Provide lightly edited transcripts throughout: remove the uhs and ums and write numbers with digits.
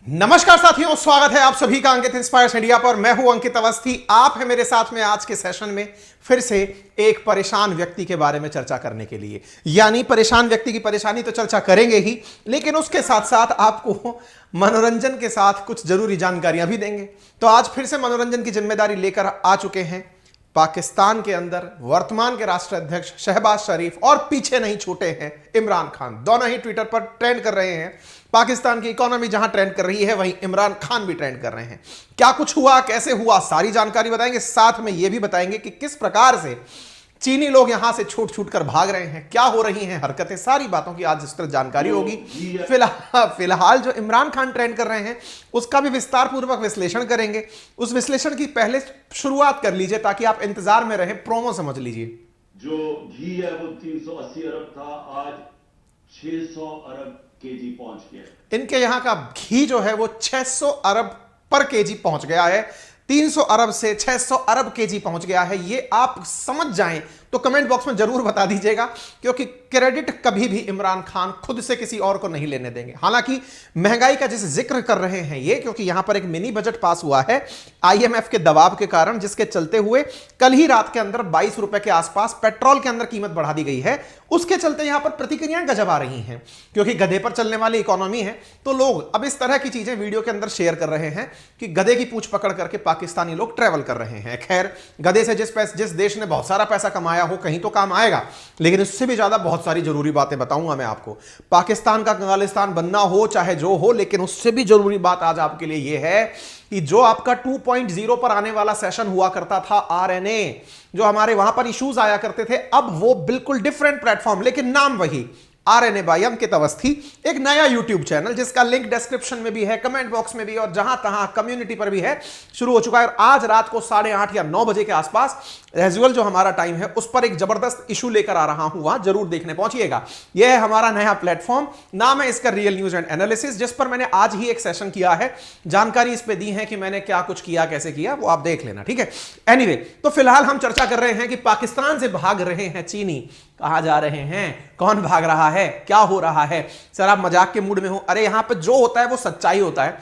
नमस्कार साथियों, स्वागत है आप सभी का अंकित इंस्पायर्स इंडिया पर। मैं हूं अंकित अवस्थी। आप हैं मेरे साथ में आज के सेशन में फिर से एक परेशान व्यक्ति के बारे में चर्चा करने के लिए। यानी परेशान व्यक्ति की परेशानी तो चर्चा करेंगे ही, लेकिन उसके साथ साथ आपको मनोरंजन के साथ कुछ जरूरी जानकारियां भी देंगे। तो आज फिर से मनोरंजन की जिम्मेदारी लेकर आ चुके हैं पाकिस्तान के अंदर वर्तमान के राष्ट्राध्यक्ष शहबाज शरीफ, और पीछे नहीं छूटे हैं इमरान खान। दोनों ही ट्विटर पर ट्रेंड कर रहे हैं। पाकिस्तान की इकोनॉमी जहां ट्रेंड कर रही है, वहीं इमरान खान भी ट्रेंड कर रहे हैं। क्या कुछ हुआ, कैसे हुआ, सारी जानकारी बताएंगे। साथ में यह भी बताएंगे कि किस प्रकार से चीनी लोग यहां से छूट छूट कर भाग रहे हैं, क्या हो रही हैं हरकतें, सारी बातों की आज इस पर जानकारी होगी। फिलहाल जो इमरान खान ट्रेंड कर रहे हैं उसका भी विस्तार पूर्वक विश्लेषण करेंगे। उस विश्लेषण की पहले शुरुआत कर लीजिए ताकि आप इंतजार में रहें, प्रोमो समझ लीजिए। जो घी है वो 380 अरब था, आज 600 अरब केजी पहुंच गया। इनके यहां का घी जो है वो 600 अरब पर केजी पहुंच गया है। 300 अरब से 600 अरब केजी पहुंच गया है। ये आप समझ जाएं तो कमेंट बॉक्स में जरूर बता दीजिएगा, क्योंकि क्रेडिट कभी भी इमरान खान खुद से किसी और को नहीं लेने देंगे। हालांकि महंगाई का जिस जिक्र कर रहे हैं ये, क्योंकि यहां पर एक मिनी बजट पास हुआ है आईएमएफ के दबाव के कारण, जिसके चलते हुए कल ही रात के अंदर 22 रुपए के आसपास पेट्रोल के अंदर कीमत बढ़ा दी गई है। उसके चलते यहां पर प्रतिक्रियाएं गजब आ रही हैं, क्योंकि गधे पर चलने वाली इकोनॉमी है। तो लोग अब इस तरह की चीजें वीडियो के अंदर शेयर कर रहे हैं कि गधे की पूंछ पकड़ करके पाकिस्तानी लोग ट्रेवल कर रहे हैं। खैर, गधे से जिस देश ने बहुत सारा पैसा कमाया हो कहीं तो काम आएगा, लेकिन इससे भी ज्यादा बहुत सारी जरूरी बातें बताऊंगा मैं आपको। पाकिस्तान का कंगालिस्तान बनना हो चाहे जो हो, लेकिन उससे भी जरूरी बात आज आपके लिए यह है कि जो आपका 2.0 पर आने वाला सेशन हुआ करता था, आरएनए, जो हमारे वहां पर इश्यूज आया करते थे, अब वो बिल्कुल डिफरेंट प्लेटफॉर्म, लेकिन नाम वही, आरएनए बाय अंकित अवस्थी, एक नया यूट्यूब चैनल जिसका लिंक डिस्क्रिप्शन में भी है, कमेंट बॉक्स में भी, और जहां तहां कम्युनिटी पर भी है, शुरू हो चुका है। और आज रात को 8:30 या 9 बजे के आसपास एजुअल जो हमारा टाइम है उस पर एक जबरदस्त इशू लेकर आ रहा हूं, वहां जरूर देखने पहुंचिएगा। यह है हमारा नया प्लेटफॉर्म, नाम है इसका रियल न्यूज एंड एनालिसिस, जिस पर मैंने आज ही एक सेशन किया है। जानकारी इस पर दी है कि मैंने क्या कुछ किया, कैसे किया, वो आप देख लेना, ठीक है। एनीवे, तो फिलहाल हम चर्चा कर रहे हैं कि पाकिस्तान से भाग रहे हैं चीनी। कहां जा रहे हैं, कौन भाग रहा है, क्या हो रहा है। सर आप मजाक के मूड में हो, अरे यहां पे जो होता है वो सच्चाई होता है,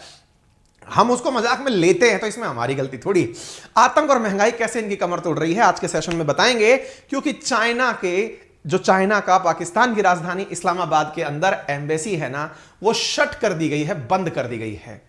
हम उसको मजाक में लेते हैं, तो इसमें हमारी गलती थोड़ी। आतंक और महंगाई कैसे इनकी कमर तोड़ रही है आज के सेशन में बताएंगे, क्योंकि चाइना का पाकिस्तान की राजधानी इस्लामाबाद के अंदर एम्बेसी है ना, वो शट कर दी गई है, बंद कर दी गई है।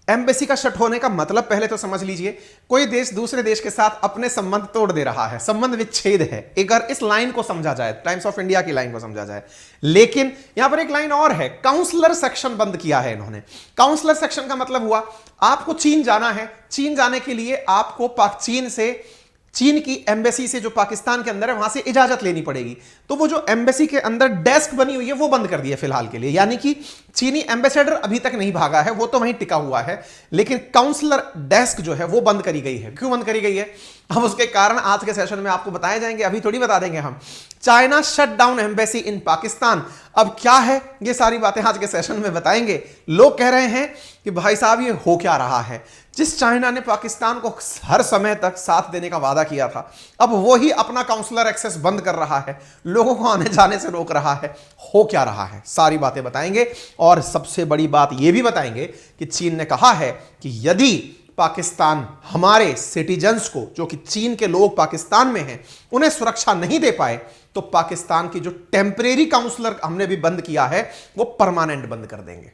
एम्बेसी का शट होने का मतलब पहले तो समझ लीजिए, कोई देश दूसरे देश के साथ अपने संबंध तोड़ दे रहा है, संबंध विच्छेद है। अगर इस लाइन को समझा जाए, टाइम्स ऑफ इंडिया की लाइन को समझा जाए, लेकिन यहां पर एक लाइन और है, काउंसलर सेक्शन बंद किया है इन्होंने। काउंसलर सेक्शन का मतलब हुआ, आपको चीन जाना है, चीन जाने के लिए आपको चीन की एम्बेसी से जो पाकिस्तान के अंदर है वहां से इजाजत लेनी पड़ेगी। तो वो जो एम्बेसी के अंदर डेस्क बनी हुई है वो बंद कर दी है फिलहाल के लिए, यानी कि चीनी एम्बेसडर अभी तक नहीं भागा है, वो तो वहीं टिका हुआ है, लेकिन काउंसलर डेस्क जो है वो बंद करी गई है। क्यों बंद करी गई है, अब उसके कारण आज के सेशन में आपको बताए जाएंगे, अभी थोड़ी बता देंगे हम। China shut down embassy in Pakistan, अब क्या है ये सारी बातें आज के सेशन में बताएंगे। लोग कह रहे हैं कि भाई साहब ये हो क्या रहा है, जिस चाइना ने पाकिस्तान को हर समय तक साथ देने का वादा किया था, अब वो ही अपना काउंसलर एक्सेस बंद कर रहा है, लोगों को आने जाने से रोक रहा है। हो क्या रहा है, सारी बातें बताएंगे। और सबसे बड़ी बात यह भी बताएंगे कि चीन ने कहा है कि यदि पाकिस्तान हमारे सिटीजन्स को, जो कि चीन के लोग पाकिस्तान में हैं, उन्हें सुरक्षा नहीं दे पाए, तो पाकिस्तान की जो टेम्परेरी काउंसलर हमने भी बंद किया है वो परमानेंट बंद कर देंगे।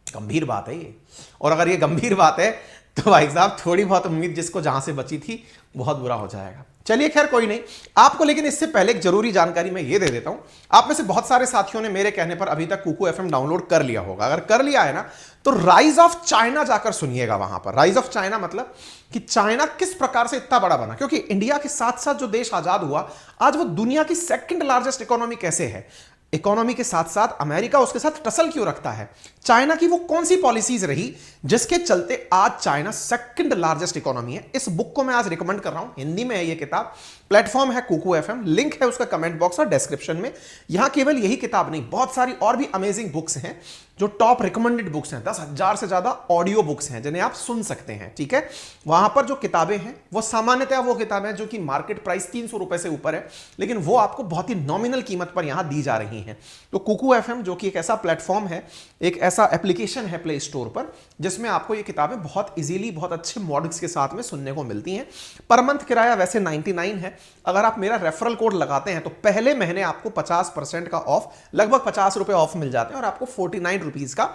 गंभीर बात है ये, और अगर ये गंभीर बात है तो भाई साहब थोड़ी बहुत उम्मीद जिसको जहां से बची थी बहुत बुरा हो जाएगा। चलिए खैर कोई नहीं, आपको लेकिन इससे पहले एक जरूरी जानकारी मैं ये दे देता हूं। आप में से बहुत सारे साथियों ने मेरे कहने पर अभी तक कुकू एफएम डाउनलोड कर लिया होगा। अगर कर लिया है ना, तो राइज ऑफ चाइना जाकर सुनिएगा। वहां पर राइज ऑफ चाइना मतलब कि चाइना किस प्रकार से इतना बड़ा बना, क्योंकि इंडिया के साथ साथ जो देश आजाद हुआ, आज वो दुनिया की सेकंड लार्जेस्ट इकोनॉमी कैसे है। इकोनॉमी के साथ साथ अमेरिका उसके साथ टसल क्यों रखता है, चाइना की वो कौन सी पॉलिसीज रही जिसके चलते आज चाइना सेकंड लार्जेस्ट इकोनॉमी है। इस बुक को मैं आज रिकमेंड कर रहा हूं, हिंदी में है ये किताब, प्लेटफॉर्म है कुकू एफएम, लिंक है उसका कमेंट बॉक्स और डिस्क्रिप्शन में। यहां केवल यही किताब नहीं, बहुत सारी और भी अमेजिंग बुक्स हैं जो टॉप रिकमेंडेड बुक्स हैं, 10,000 से ज्यादा ऑडियो बुक्स हैं जिन्हें आप सुन सकते हैं, ठीक है। वहां पर जो किताबें हैं वो सामान्यतः वो किताबें हैं जो कि मार्केट प्राइस 300 रुपए से ऊपर है, लेकिन वो आपको बहुत ही नॉमिनल कीमत पर यहां दी जा रही हैं। तो कुकू एफएम जो कि एक ऐसा प्लेटफॉर्म है, एक ऐसा एप्लीकेशन है प्ले स्टोर पर, जिसमें आपको ये किताबें बहुत इजीली बहुत अच्छे मॉडल्स के साथ में सुनने को मिलती हैं। पर मंथ किराया वैसे 99 है। अगर आप मेरा रेफरल कोड लगाते हैं तो पहले महीने आपको 50% का ऑफ, लगभग 50 रुपए ऑफ मिल जाते हैं और आपको 49 रुपीज का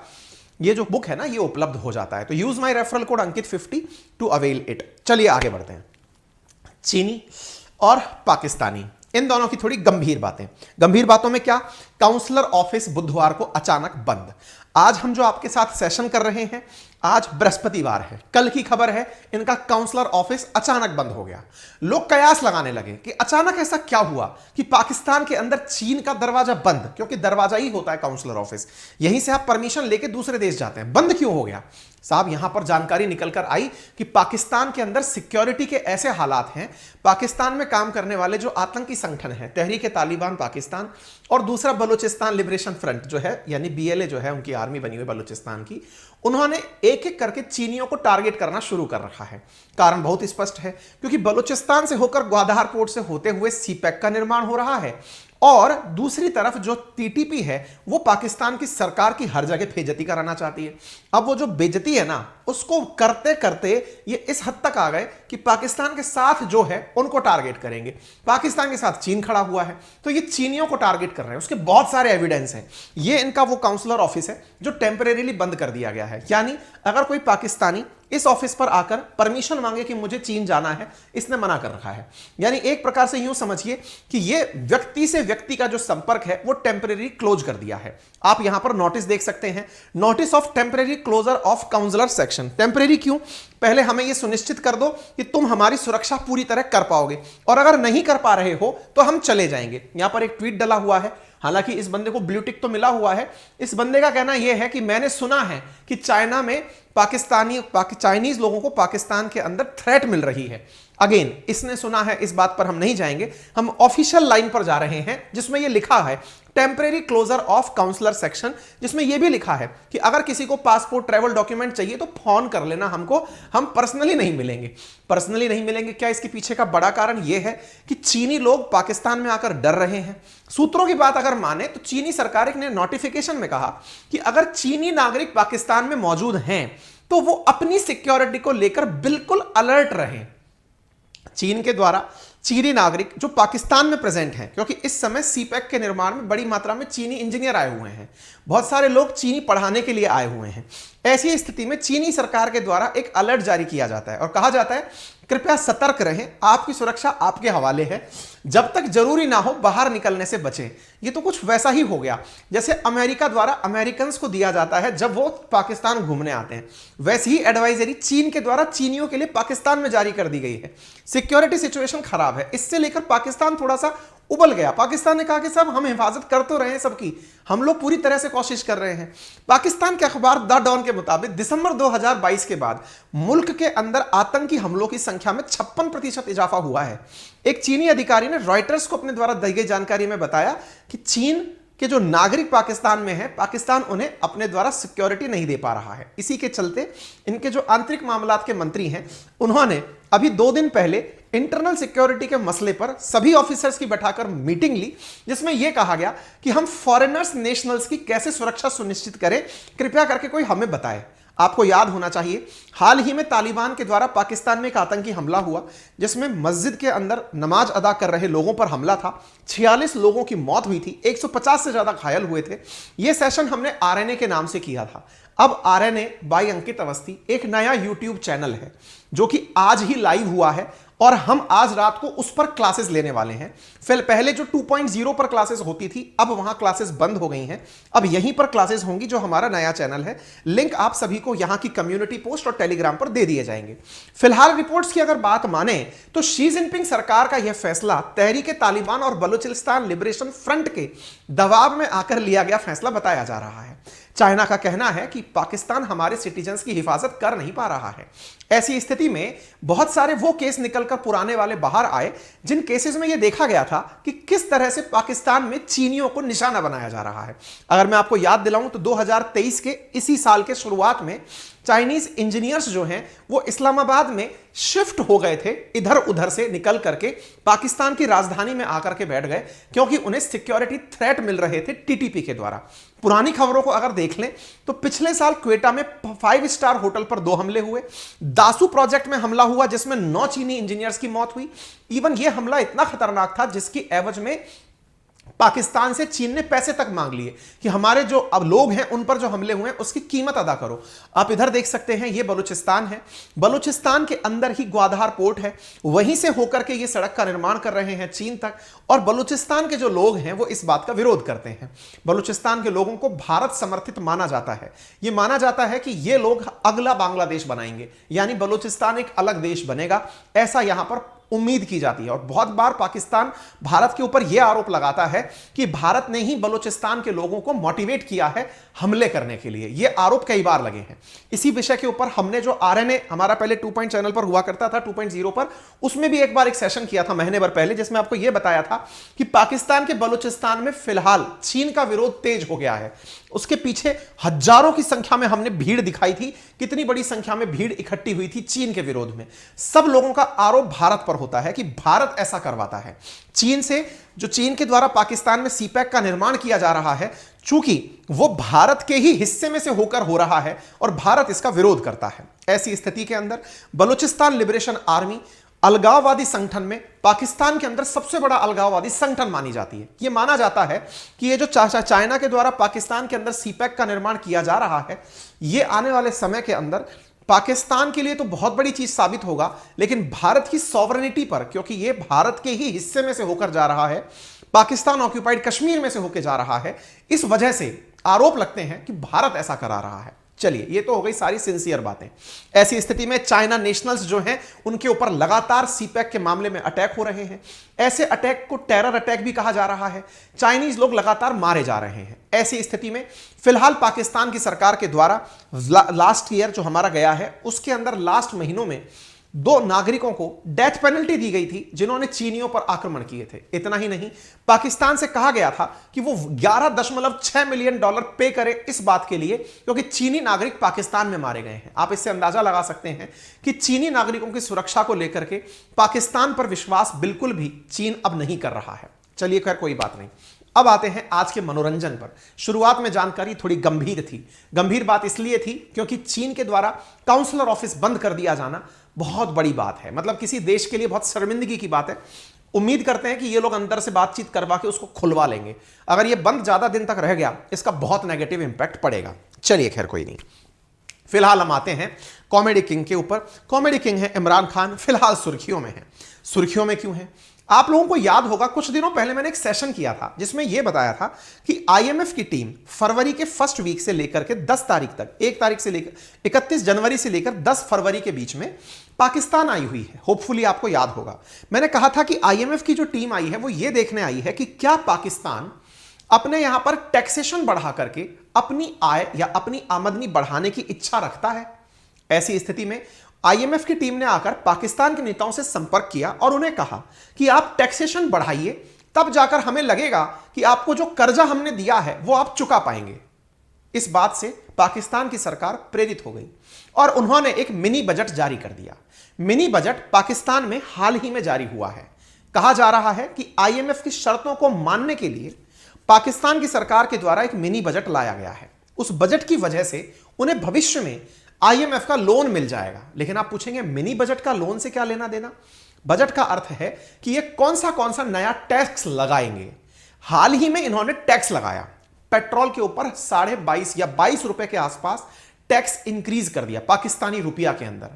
ये जो बुक है ना ये उपलब्ध हो जाता है। तो use my referral code Ankit 50 to avail it. चलिए आगे बढ़ते हैं। चीनी और पाकिस्तानी, इन दोनों की थोड़ी गंभीर बातें। गंभीर बातों में क्या, काउंसलर ऑफिस बुधवार को अचानक बंद। आज हम जो आपके साथ सेशन कर रहे हैं, आज बृहस्पतिवार है, कल की खबर है इनका काउंसलर ऑफिस अचानक बंद हो गया। लोग कयास लगाने लगे कि अचानक ऐसा क्या हुआ कि पाकिस्तान के अंदर चीन का दरवाजा बंद, क्योंकि दरवाजा ही होता है काउंसलर ऑफिस, यहीं से आप परमिशन लेके दूसरे देश जाते हैं, बंद क्यों हो गया। साहब यहां पर जानकारी निकलकर आई कि पाकिस्तान के अंदर सिक्योरिटी के ऐसे हालात हैं, पाकिस्तान में काम करने वाले जो आतंकी संगठन है, तहरीक तालिबान पाकिस्तान और दूसरा बलूचिस्तान लिबरेशन फ्रंट जो है, यानी बीएलए जो है, उनकी आर्मी बनी हुई बलूचिस्तान की, उन्होंने एक एक करके चीनियों को टारगेट करना शुरू कर रखा है। कारण बहुत स्पष्ट है, क्योंकि बलूचिस्तान से होकर ग्वादर पोर्ट से होते हुए सीपैक का निर्माण हो रहा है और दूसरी तरफ जो टीटीपी है वो पाकिस्तान की सरकार की हर जगह बेइज्जती कराना चाहती है। अब वो जो बेइज्जती है ना, उसको करते करते ये इस हद तक आ गए कि पाकिस्तान के साथ जो है उनको टारगेट करेंगे। पाकिस्तान के साथ चीन खड़ा हुआ है तो ये चीनियों को टारगेट कर रहे हैं, उसके बहुत सारे एविडेंस हैं। ये इनका वो काउंसलर ऑफिस है जो टेम्परेरीली बंद कर दिया गया है, यानी अगर कोई पाकिस्तानी इस ऑफिस पर आकर परमिशन मांगे कि मुझे चीन जाना है, इसने मना कर रखा है। यानी एक प्रकार से यूं समझिए कि ये व्यक्ति से व्यक्ति का जो संपर्क है वो टेम्परेरी क्लोज कर दिया है। आप यहां पर नोटिस देख सकते हैं, notice of temporary closure of counsellor section. Temporary क्यों, पहले हमें यह सुनिश्चित कर दो कि तुम हमारी सुरक्षा पूरी तरह कर पाओगे, और अगर नहीं कर पा रहे हो तो हम चले जाएंगे। यहां पर एक ट्वीट डला हुआ है, हालांकि इस बंदे को ब्लू टिक तो मिला हुआ है। इस बंदे का कहना यह है कि मैंने सुना है कि चाइना में चाइनीज लोगों को पाकिस्तान के अंदर थ्रेट मिल रही है। अगेन इसने सुना है, इस बात पर हम नहीं जाएंगे, हम ऑफिशियल लाइन पर जा रहे हैं जिसमें यह लिखा है temporary closure of counsellor section, जिसमें यह भी लिखा है कि अगर किसी को पासपोर्ट ट्रैवल डॉक्यूमेंट चाहिए तो फोन कर लेना हमको, हम पर्सनली नहीं मिलेंगे। पर्सनली नहीं मिलेंगे क्या, इसके पीछे का बड़ा कारण यह है कि चीनी लोग पाकिस्तान में आकर डर रहे हैं। सूत्रों की बात अगर माने तो चीनी सरकार ने नोटिफिकेशन में कहा कि अगर चीनी नागरिक पाकिस्तान में मौजूद हैं तो वो अपनी सिक्योरिटी को लेकर बिल्कुल अलर्ट रहें। चीन के द्वारा चीनी नागरिक जो पाकिस्तान में प्रेजेंट हैं, क्योंकि इस समय सीपैक के निर्माण में बड़ी मात्रा में चीनी इंजीनियर आए हुए हैं, बहुत सारे लोग चीनी पढ़ाने के लिए आए हुए हैं। ऐसी स्थिति में चीनी सरकार के द्वारा एक अलर्ट जारी किया जाता है और कहा जाता है कृपया सतर्क रहें, आपकी सुरक्षा आपके हवाले है, जब तक जरूरी ना हो बाहर निकलने से बचें। ये तो कुछ वैसा ही हो गया जैसे अमेरिका द्वारा अमेरिकन को दिया जाता है जब वो पाकिस्तान घूमने आते हैं, वैसी ही एडवाइजरी चीन के द्वारा चीनियों के लिए पाकिस्तान में जारी कर दी गई है। सिक्योरिटी सिचुएशन खराब है, इससे लेकर पाकिस्तान थोड़ा सा उबल गया। पाकिस्तान ने कहा कि साहब हम हिफाजत कर तो रहे हैं सबकी, हम लोग पूरी तरह से कोशिश कर रहे हैं। पाकिस्तान के अखबार द डॉन के मुताबिक दिसंबर 2022 के बाद मुल्क के अंदर आतंकी हमलों की संख्या में 56% इजाफा हुआ है। एक चीनी अधिकारी ने रॉयटर्स को अपने द्वारा दी गई जानकारी में बताया कि चीन कि जो नागरिक पाकिस्तान में है, पाकिस्तान उन्हें अपने द्वारा सिक्योरिटी नहीं दे पा रहा है। इसी के चलते इनके जो आंतरिक मामलात के मंत्री हैं, उन्होंने अभी 2 दिन पहले इंटरनल सिक्योरिटी के मसले पर सभी ऑफिसर्स की बैठाकर मीटिंग ली, जिसमें यह कहा गया कि हम फॉरेनर्स नेशनल्स की कैसे सुरक्षा सुनिश्चित करें, कृपया करके कोई हमें बताए। आपको याद होना चाहिए हाल ही में तालिबान के द्वारा पाकिस्तान में एक आतंकी हमला हुआ जिसमें मस्जिद के अंदर नमाज अदा कर रहे लोगों पर हमला था। 46 लोगों की मौत हुई थी, 150 से ज्यादा घायल हुए थे। यह सेशन हमने आरएनए के नाम से किया था। अब आरएनए बाय अंकित अवस्थी एक नया यूट्यूब चैनल है जो कि आज ही लाइव हुआ है और हम आज रात को उस पर क्लासेस लेने वाले हैं। फिर पहले जो 2.0 पर क्लासेस होती थी, अब वहां क्लासेस बंद हो गई हैं। अब यहीं पर क्लासेस होंगी जो हमारा नया चैनल है। लिंक आप सभी को यहां की कम्युनिटी पोस्ट और टेलीग्राम पर दे दिए जाएंगे। फिलहाल रिपोर्ट्स की अगर बात माने तो शी जिनपिंग सरकार का यह फैसला तहरीक तालिबान और बलूचिस्तान लिबरेशन फ्रंट के दबाव में आकर लिया गया फैसला बताया जा रहा है। चाइना का कहना है कि पाकिस्तान हमारे सिटीजन्स की हिफाजत कर नहीं पा रहा है। ऐसी स्थिति में बहुत सारे वो केस निकलकर पुराने वाले बाहर आए जिन केसेस में यह देखा गया था कि किस तरह से पाकिस्तान में चीनियों को निशाना बनाया जा रहा है। अगर मैं आपको याद दिलाऊं तो 2023 के इसी साल के शुरुआत में चाइनीज इंजीनियर्स जो हैं वो इस्लामाबाद में शिफ्ट हो गए थे, इधर उधर से निकल करके पाकिस्तान की राजधानी में आकर के बैठ गए क्योंकि उन्हें सिक्योरिटी थ्रेट मिल रहे थे टीटीपी के द्वारा। पुरानी खबरों को अगर देख लें तो पिछले साल क्वेटा में 5 स्टार होटल पर 2 हमले हुए, दासू प्रोजेक्ट में हमला हुआ जिसमें 9 चीनी इंजीनियर्स की मौत हुई। इवन यह हमला इतना खतरनाक था जिसकी एवज में पाकिस्तान से चीन ने पैसे तक मांग लिए कि हमारे जो अब लोग हैं उन पर जो हमले हुए हैं उसकी कीमत अदा करो। आप इधर देख सकते हैं, ये बलूचिस्तान है। बलूचिस्तान के अंदर ही ग्वादहार पोर्ट है, वहीं से होकर के ये सड़क का निर्माण कर रहे हैं चीन तक। और बलूचिस्तान के जो लोग हैं वो इस बात का विरोध करते हैं। बलूचिस्तान के लोगों को भारत समर्थित माना जाता है। ये माना जाता है कि ये लोग अगला बांग्लादेश बनाएंगे, यानी बलूचिस्तान एक अलग देश बनेगा, ऐसा यहां पर उम्मीद की जाती है। और बहुत बार पाकिस्तान भारत के ऊपर यह आरोप लगाता है कि भारत ने ही बलूचिस्तान के लोगों को मोटिवेट किया है हमले करने के लिए। यह आरोप कई बार लगे हैं। इसी विषय के ऊपर हमने जो आरएनए हमारा पहले 2 चैनल पर हुआ करता था 2.0 पर, उसमें भी एक बार एक सेशन किया था महीने भर पहले, जिसमें आपको यह बताया था कि पाकिस्तान के बलूचिस्तान में फिलहाल चीन का विरोध तेज हो गया है। उसके पीछे हजारों की संख्या में हमने भीड़ दिखाई थी, कितनी बड़ी संख्या में भीड़ इकट्ठी हुई थी चीन के विरोध में। सब लोगों का आरोप भारत पर होता है कि भारत ऐसा करवाता है चीन से। जो चीन के द्वारा पाकिस्तान में सीपैक का निर्माण किया जा रहा है, चूंकि वो भारत के ही हिस्से में से होकर हो रहा है और भारत इसका विरोध करता है। ऐसी स्थिति के अंदर बलूचिस्तान लिबरेशन आर्मी अलगाववादी संगठन में पाकिस्तान के अंदर सबसे बड़ा अलगाववादी संगठन मानी जाती है। यह माना जाता है कि ये जो चाइना के द्वारा पाकिस्तान के अंदर सीपैक का निर्माण किया जा रहा है, यह आने वाले समय के अंदर पाकिस्तान के लिए तो बहुत बड़ी चीज साबित होगा, लेकिन भारत की सॉवरेनिटी पर, क्योंकि यह भारत के ही हिस्से में से होकर जा रहा है, पाकिस्तान ऑक्यूपाइड कश्मीर में से होकर जा रहा है, इस वजह से आरोप लगते हैं कि भारत ऐसा करा रहा है। चलिए, ये तो हो गई सारी सिंसियर बातें। ऐसी स्थिति में चाइना नेशनल्स जो हैं उनके ऊपर लगातार सीपैक के मामले में अटैक हो रहे हैं। ऐसे अटैक को टेरर अटैक भी कहा जा रहा है। चाइनीज लोग लगातार मारे जा रहे हैं। ऐसी स्थिति में फिलहाल पाकिस्तान की सरकार के द्वारा लास्ट ईयर जो हमारा गया है उसके अंदर लास्ट महीनों में 2 नागरिकों को डेथ पेनल्टी दी गई थी जिन्होंने चीनियों पर आक्रमण किए थे। इतना ही नहीं, पाकिस्तान से कहा गया था कि वो $11.6 मिलियन पे करे इस बात के लिए क्योंकि चीनी नागरिक पाकिस्तान में मारे गए हैं। आप इससे अंदाजा लगा सकते हैं कि चीनी नागरिकों की सुरक्षा को लेकर के पाकिस्तान पर विश्वास बिल्कुल भी चीन अब नहीं कर रहा है। चलिए, खैर कोई बात नहीं। अब आते हैं आज के मनोरंजन पर। शुरुआत में जानकारी थोड़ी गंभीर थी। गंभीर बात इसलिए थी क्योंकि चीन के द्वारा काउंसलर ऑफिस बंद कर दिया जाना बहुत बड़ी बात है। मतलब किसी देश के लिए बहुत शर्मिंदगी की बात है। उम्मीद करते हैं कि ये लोग अंदर से बातचीत करवा के उसको खुलवा लेंगे। अगर ये बंद ज्यादा दिन तक रह गया, इसका बहुत नेगेटिव इंपैक्ट पड़ेगा। चलिए, खैर कोई नहीं। फिलहाल हम आते हैं कॉमेडी किंग के ऊपर। कॉमेडी किंग है इमरान खान, फिलहाल सुर्खियों में है। सुर्खियों में क्यों है? आप लोगों को याद होगा कुछ दिनों पहले मैंने एक सेशन किया था जिसमें यह बताया था कि आईएमएफ की टीम फरवरी के फर्स्ट वीक से लेकर के 10 तारीख तक, 1 तारीख से लेकर 31 जनवरी से लेकर 10 फरवरी के बीच में पाकिस्तान आई हुई है। होपफुली आपको याद होगा, मैंने कहा था कि आईएमएफ की जो टीम आई है वो ये देखने आई है कि क्या पाकिस्तान अपने यहां पर टैक्सेशन बढ़ा करके अपनी आय या अपनी आमदनी बढ़ाने की इच्छा रखता है। ऐसी स्थिति में आईएमएफ की टीम ने आकर पाकिस्तान के नेताओं से संपर्क किया और उन्हें कहा कि आप टैक्सेशन बढ़ाइए, तब जाकर हमें लगेगा कि आपको जो कर्जा हमने दिया है वो आप चुका पाएंगे। इस बात से पाकिस्तान की सरकार प्रेरित हो गई और उन्होंने एक मिनी बजट जारी कर दिया। मिनी बजट पाकिस्तान में हाल ही में जारी हुआ है। कहा जा रहा है कि आईएमएफ की शर्तों को मानने के लिए पाकिस्तान की सरकार के द्वारा एक मिनी बजट लाया गया है। उस बजट की वजह से उन्हें भविष्य में आईएमएफ का लोन मिल जाएगा। लेकिन आप पूछेंगे मिनी बजट का लोन से क्या लेना देना? बजट का अर्थ है कि ये कौन सा नया टैक्स लगाएंगे। हाल ही में इन्होंने टैक्स लगाया, पेट्रोल के ऊपर 22.5 या 22 रुपए के आसपास टैक्स इंक्रीज कर दिया पाकिस्तानी रुपया के अंदर।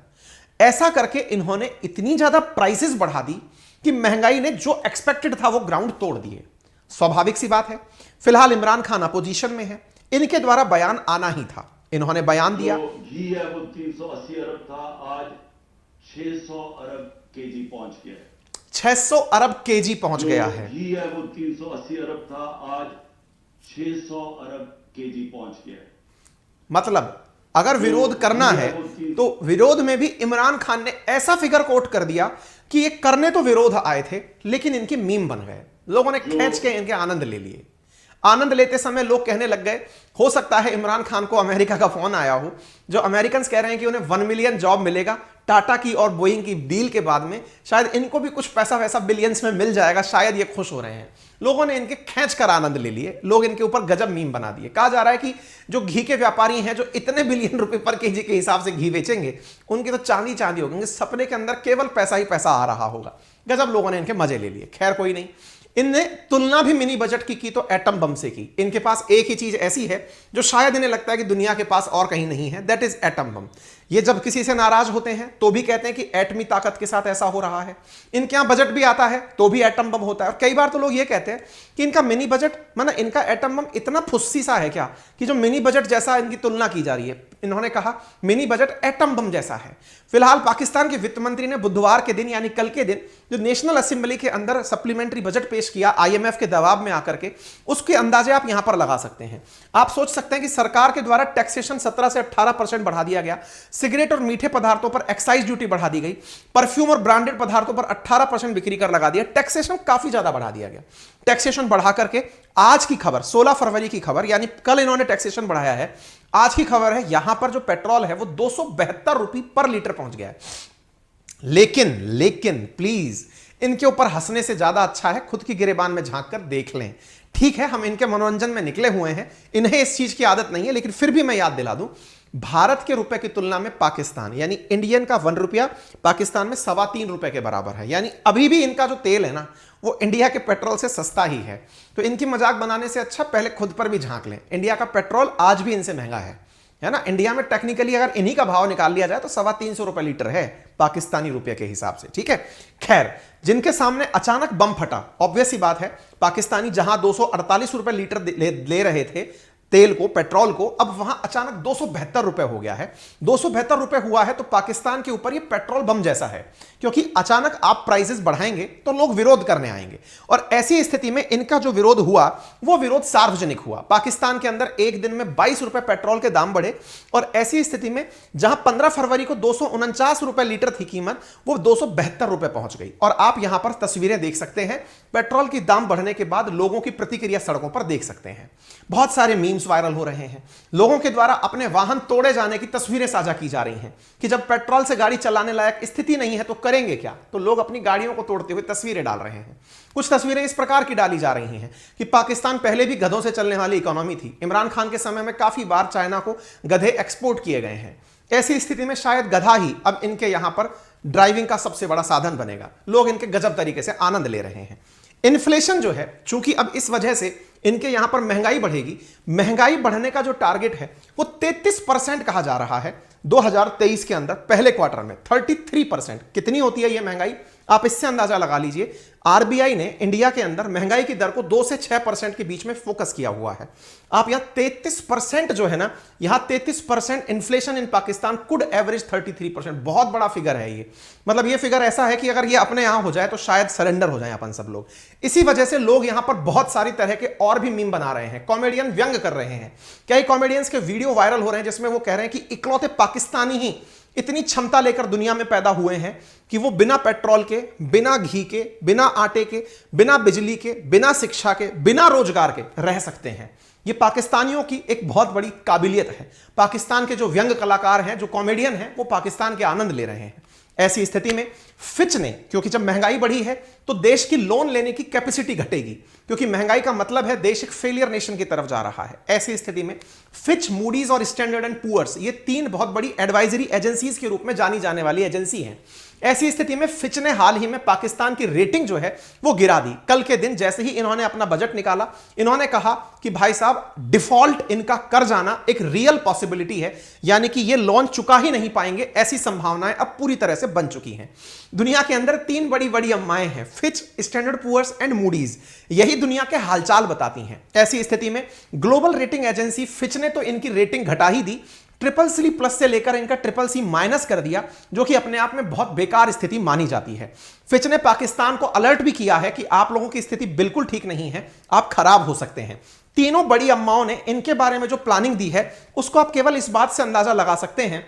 ऐसा करके इन्होंने इतनी ज्यादा प्राइसेस बढ़ा दी कि महंगाई ने जो एक्सपेक्टेड था वो ग्राउंड तोड़ दिए। स्वाभाविक सी बात है। फिलहाल इमरान खान अपोजिशन में है, इनके द्वारा बयान आना ही था। इन्होंने बयान दिया, घी है वो 380 अरब था, आज 600 अरब केजी पहुंच गया है। 600 अरब केजी पहुंच गया है। घी है वो 380 अरब था, आज 600 अरब केजी पहुंच गया है। मतलब अगर विरोध करना है तो विरोध में भी इमरान खान ने ऐसा फिगर कोट कर दिया कि ये करने तो विरोध आए थे लेकिन इनके मीम बन गए, लोगों ने खींच के इनके आनंद ले लिए। आनंद लेते समय लोग कहने लग गए, हो सकता है इमरान खान को अमेरिका का फोन आया हो, जो अमेरिकन कह रहे हैं कि उन्हें 1 मिलियन जॉब मिलेगा टाटा की और बोइंग की डील के बाद में, शायद इनको भी कुछ पैसा वैसा बिलियंस में मिल जाएगा, शायद ये खुश हो रहे हैं। लोगों ने इनके खींच कर आनंद ले लिए, लोग इनके ऊपर गजब मीम बना दिए। कहा जा रहा है कि जो घी के व्यापारी हैं, जो इतने बिलियन रुपए पर केजी के हिसाब से घी बेचेंगे, उनकी तो चांदी चांदी होगी, सपने के अंदर केवल पैसा ही पैसा आ रहा होगा। गजब लोगों ने इनके मजे ले लिए। खैर कोई नहीं, इनने तुलना भी मिनी बजट की तो एटम बम से की। इनके पास एक ही चीज ऐसी है जो शायद इन्हें लगता है कि दुनिया के पास और कहीं नहीं है, दैट इज एटम बम। ये जब किसी से नाराज होते हैं तो भी कहते हैं कि एटमी ताकत के साथ ऐसा हो रहा है। इनके यहां बजट भी आता है तो भी एटम बम होता है। और कई बार तो लोग ये कहते हैं कि इनका मिनी बजट माना इनका एटम बम इतना फुस्सी सा है क्या कि जो मिनी बजट जैसा इनकी तुलना की जा रही है। इन्होंने कहा मिनी बजट एटम बम जैसा है। फिलहाल पाकिस्तान के वित्त मंत्री ने बुधवार के दिन यानी कल के दिन जो नेशनल असेंबली के अंदर सप्लीमेंट्री बजट पेश किया आईएमएफ के दबाव में आकर के, उसके अंदाजे आप यहां पर लगा सकते हैं। आप सोच सकते हैं कि सरकार के द्वारा टैक्सेशन 17 से 18% बढ़ा दिया गया, सिगरेट और मीठे पदार्थों पर एक्साइज ड्यूटी बढ़ा दी गई, परफ्यूम और ब्रांडेड पदार्थों पर 18% बिक्री कर लगा दिया, टैक्सेशन काफी ज्यादा बढ़ा दिया गया। टैक्सेशन बढ़ा करके आज की खबर 16 फरवरी की खबर, यानी कल इन्होंने टैक्सेशन बढ़ाया है, आज की खबर है यहां पर जो पेट्रोल है वो 272 रुपये पर लीटर पहुंच गया है। लेकिन प्लीज इनके ऊपर हंसने से ज्यादा अच्छा है खुद की गिरेबान में झांक कर देख लें। ठीक है, हम इनके मनोरंजन में निकले हुए हैं, इन्हें इस चीज की आदत नहीं है, लेकिन फिर भी मैं याद दिला दूं, भारत के रुपए की तुलना में पाकिस्तान यानी इंडियन का 1 रुपया पाकिस्तान में 3.25 रुपए के बराबर है। यानी अभी भी इनका जो तेल है ना वो इंडिया के पेट्रोल से सस्ता ही है। तो इनकी मजाक बनाने से अच्छा पहले खुद पर भी झांक लें। इंडिया का पेट्रोल आज भी इनसे महंगा है ना। इंडिया में टेक्निकली अगर इन्हीं का भाव निकाल लिया जाए तो 325 रुपए लीटर है पाकिस्तानी रुपये के हिसाब से। ठीक है, खैर जिनके सामने अचानक बम फटा, ऑब्वियस ही बात है, पाकिस्तानी जहां 248 रुपए लीटर ले रहे थे तेल को, पेट्रोल को, अब वहां अचानक 272 रुपए हो गया है। 272 रुपए हुआ है तो पाकिस्तान के ऊपर ये पेट्रोल बम जैसा है, क्योंकि अचानक आप प्राइसेस बढ़ाएंगे तो लोग विरोध करने आएंगे। और ऐसी स्थिति में इनका जो विरोध हुआ वो विरोध सार्वजनिक हुआ। पाकिस्तान के अंदर एक दिन में 22 रुपए पेट्रोल के दाम बढ़े और ऐसी स्थिति में जहां 15 फरवरी को 249 रुपए लीटर थी कीमत, वो 272 रुपए पहुंच गई। और आप यहां पर तस्वीरें देख सकते हैं, पेट्रोल की दाम बढ़ने के बाद लोगों की प्रतिक्रिया सड़कों पर देख सकते हैं। बहुत सारे मीम्स वायरल हो रहे हैं, लोगों के द्वारा अपने वाहन तोड़े जाने की तस्वीरें साझा की जा रही हैं कि जब पेट्रोल से गाड़ी चलाने लायक स्थिति नहीं है तो करेंगे क्या। तो लोग अपनी गाड़ियों को तोड़ते हुए तस्वीरें डाल रहे हैं। कुछ तस्वीरें इस प्रकार की डाली जा रही हैं कि पाकिस्तान पहले भी गधों से चलने वाली इकोनॉमी थी, इमरान खान के समय में काफी बार चाइना को गधे एक्सपोर्ट किए गए हैं। ऐसी स्थिति में शायद गधा ही अब इनके यहां पर ड्राइविंग का सबसे बड़ा साधन बनेगा। लोग इनके गजब तरीके से आनंद ले रहे हैं। इन्फ्लेशन जो है, चूंकि अब इस वजह से इनके यहां पर महंगाई बढ़ेगी, महंगाई बढ़ने का जो टारगेट है वो 33% कहा जा रहा है 2023 के अंदर पहले क्वार्टर में। 33% कितनी होती है ये महंगाई, आप इससे अंदाजा लगा लीजिए। आरबीआई ने इंडिया के अंदर महंगाई की दर को 2 से 6% के बीच में फोकस किया हुआ है। आप यहां 33% जो है ना, यहां 33% inflation in Pakistan could average 33%, बहुत बड़ा फिगर है ये। मतलब ये फिगर ऐसा है कि अगर ये अपने यहां हो जाए तो शायद सरेंडर हो जाए अपन सब लोग। इसी वजह से लोग यहां पर बहुत सारी तरह के और भी मीम बना रहे हैं, कॉमेडियन व्यंग कर रहे हैं। कई कॉमेडियंस के वीडियो वायरल हो रहे हैं जिसमें वो कह रहे हैं कि इकलौते पाकिस्तानी ही इतनी क्षमता लेकर दुनिया में पैदा हुए हैं कि वो बिना पेट्रोल के, बिना घी के, बिना आटे के, बिना बिजली के, बिना शिक्षा के, बिना रोजगार के रह सकते हैं। ये पाकिस्तानियों की एक बहुत बड़ी काबिलियत है। पाकिस्तान के जो व्यंग कलाकार हैं, जो कॉमेडियन हैं, वो पाकिस्तान के आनंद ले रहे हैं। ऐसी स्थिति में फिच ने, क्योंकि जब महंगाई बढ़ी है तो देश की लोन लेने की कैपेसिटी घटेगी, क्योंकि महंगाई का मतलब है देश एक फेलियर नेशन की तरफ जा रहा है। ऐसी स्थिति में फिच, मूडीज और स्टैंडर्ड एंड पुअर्स, ये 3 बहुत बड़ी एडवाइजरी एजेंसीज के रूप में जानी जाने वाली एजेंसी हैं। ऐसी स्थिति में फिच ने हाल ही में पाकिस्तान की रेटिंग जो है वो गिरा दी। कल के दिन जैसे ही इन्होंने अपना बजट निकाला, इन्होंने कहा कि भाई साहब डिफॉल्ट इनका कर जाना एक रियल पॉसिबिलिटी है, यानी कि ये लोन चुका ही नहीं पाएंगे, ऐसी संभावनाएं अब पूरी तरह से बन चुकी हैं। दुनिया के अंदर 3 बड़ी बड़ी अम्माएं हैं, Fitch, Standard Poor's and Moody's, यही दुनिया के हालचाल बताती हैं। ऐसी स्थिति में ग्लोबल रेटिंग एजेंसी फिच ने तो इनकी रेटिंग घटा ही दी, CCC+ से लेकर इनका CCC- कर दिया, जो कि अपने आप में बहुत बेकार स्थिति मानी जाती है। फिच ने पाकिस्तान को अलर्ट भी किया है कि आप लोगों की स्थिति बिल्कुल ठीक नहीं है, आप खराब हो सकते हैं। तीनों बड़ी अम्माओं ने इनके बारे में जो प्लानिंग दी है उसको आप केवल इस बात से अंदाजा लगा सकते हैं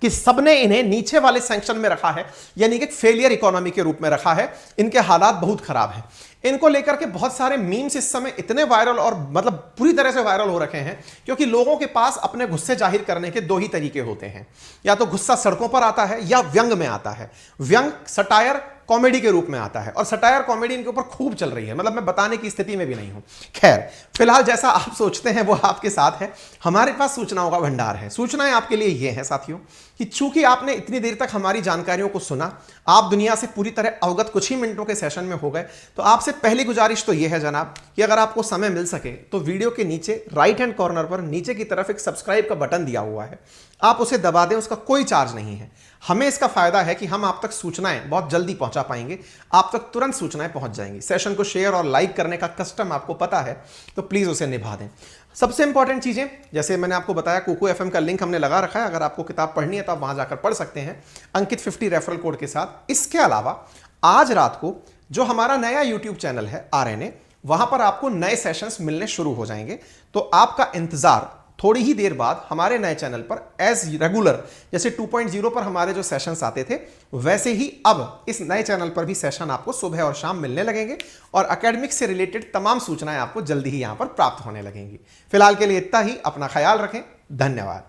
कि सबने इन्हें नीचे वाले सेक्शन में रखा है, यानी कि फेलियर इकोनॉमी के रूप में रखा है। इनके हालात बहुत खराब हैं। इनको लेकर के बहुत सारे मीम्स इस समय इतने वायरल और मतलब पूरी तरह से वायरल हो रखे हैं, क्योंकि लोगों के पास अपने गुस्से जाहिर करने के दो ही तरीके होते हैं, या तो गुस्सा सड़कों पर आता है या व्यंग में आता है। व्यंग सटायर कॉमेडी के रूप में आता है और सटायर कॉमेडी इनके ऊपर खूब चल रही है, मतलब मैं बताने की स्थिति में भी नहीं हूं। खैर, फिलहाल जैसा आप सोचते हैं वो आपके साथ है। हमारे पास सूचनाओं का भंडार है। सूचनाएं आपके लिए ये हैं साथियों कि चूंकि आपने इतनी देर तक हमारी जानकारियों को सुना, आप दुनिया से पूरी तरह अवगत कुछ ही मिनटों के सेशन में हो गए, तो आपसे पहली गुजारिश तो यह है जनाब कि अगर आपको समय मिल सके तो वीडियो के नीचे राइट हैंड कॉर्नर पर नीचे की तरफ एक सब्सक्राइब का बटन दिया हुआ है, आप उसे दबा दें। उसका कोई चार्ज नहीं है। हमें इसका फायदा है कि हम आप तक सूचनाएं बहुत जल्दी पहुंचा पाएंगे, आप तक तुरंत सूचनाएं पहुंच जाएंगी। सेशन को शेयर और लाइक करने का कस्टम आपको पता है, तो प्लीज उसे निभा दें। सबसे इंपॉर्टेंट चीजें, जैसे मैंने आपको बताया, कुकू एफएम का लिंक हमने लगा रखा है। अगर आपको किताब पढ़नी है तो आप वहां जाकर पढ़ सकते हैं अंकित 50 रेफरल कोड के साथ। इसके अलावा आज रात को जो हमारा नया यूट्यूब चैनल है RNA, वहां पर आपको नए सेशंस मिलने शुरू हो जाएंगे। तो आपका इंतजार थोड़ी ही देर बाद हमारे नए चैनल पर एज रेगुलर, जैसे 2.0 पर हमारे जो सेशंस आते थे, वैसे ही अब इस नए चैनल पर भी सेशन आपको सुबह और शाम मिलने लगेंगे और एकेडमिक से रिलेटेड तमाम सूचनाएं आपको जल्दी ही यहां पर प्राप्त होने लगेंगी। फिलहाल के लिए इतना ही। अपना ख्याल रखें। धन्यवाद।